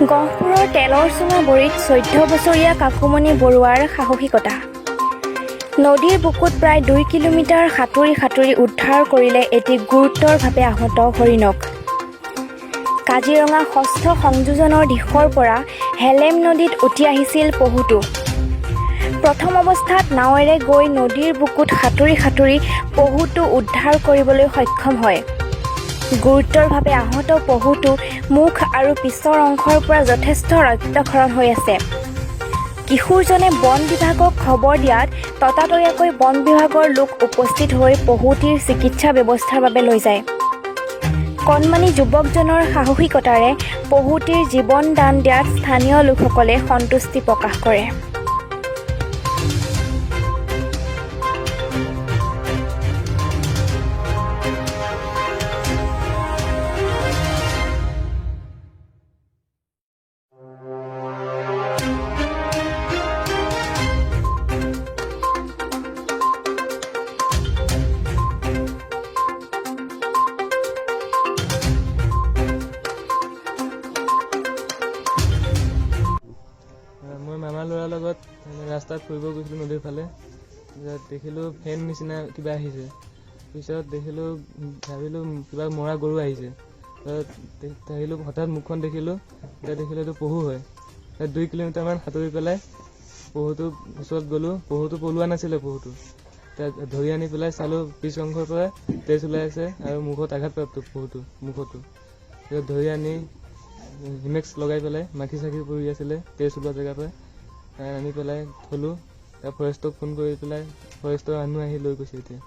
গহপুৰৰ তেলৰ চুঙা বৰিত 14 বছৰীয়া কাকুমণি বৰুৱাৰ সাহসিকতা। নদীৰ বুকুত প্ৰায় 2 কিলোমিটাৰ সাঁতুৰি উদ্ধাৰ কৰিলে এটি গুৰুতৰভাৱে আহত হৰিণক। কাজিৰঙা 6ষ্ঠ সংযোজনৰ দিশৰ পৰা হেলেম নদীত উটি আহিছিল পহুটো। প্ৰথম অৱস্থাত নাৱেৰে গৈ নদীৰ বুকুত সাঁতুৰি পহুটো উদ্ধাৰ কৰিবলৈ সক্ষম হয়। গুৰুতৰভাৱে আহত পহুটো মুখ আৰু পিছৰ অংশৰ পৰা যথেষ্ট ৰক্তক্ষৰণ হৈ আছে। কিশোৰজনে বন বিভাগক খবৰ দিয়াত ততাতৈয়াকৈ বন বিভাগৰ লোক উপস্থিত হৈ পহুটিৰ চিকিৎসা ব্যৱস্থাৰ বাবে লৈ যায়। কণমানি যুৱকজনৰ সাহসিকতাৰে পহুটিৰ জীৱন দান দিয়াত স্থানীয় লোকসকলে সন্তুষ্টি প্ৰকাশ কৰে। মই মামাৰ ল'ৰাৰ লগত ৰাস্তাত ফুৰিব গৈছিলোঁ নদীৰ ফালে। দেখিলোঁ ফেন নিচিনা কিবা আহিছে। পিছত ভাবিলোঁ কিবা মৰা গৰু আহিছে। আহিলোঁ হঠাৎ মুখখন দেখিলোঁ, দেখিলোঁ এইটো পহু হয়। 2 কিলোমিটাৰমান সাঁতুৰি পেলাই পহুটো ওচৰত গ'লোঁ। পহুটো পলোৱা নাছিলে। পহুটো ধৰি আনি পেলাই চালোঁ পিছ অংশৰ পৰা তেজ ওলাই আছে আৰু মুখত আঘাতপ্ৰাপ্ত পহুটো মুখতো। ধৰি আনি হিমেক্স লগাই পেলাই মাখি চাখি পৰি আছিলে তেজ ওলোৱা জেগাৰ পৰা আনি পেলাই থলোঁ। ফৰেষ্টক ফোন কৰি পেলাই ফৰেষ্টৰ মানুহ আহি লৈ গৈছে এতিয়া।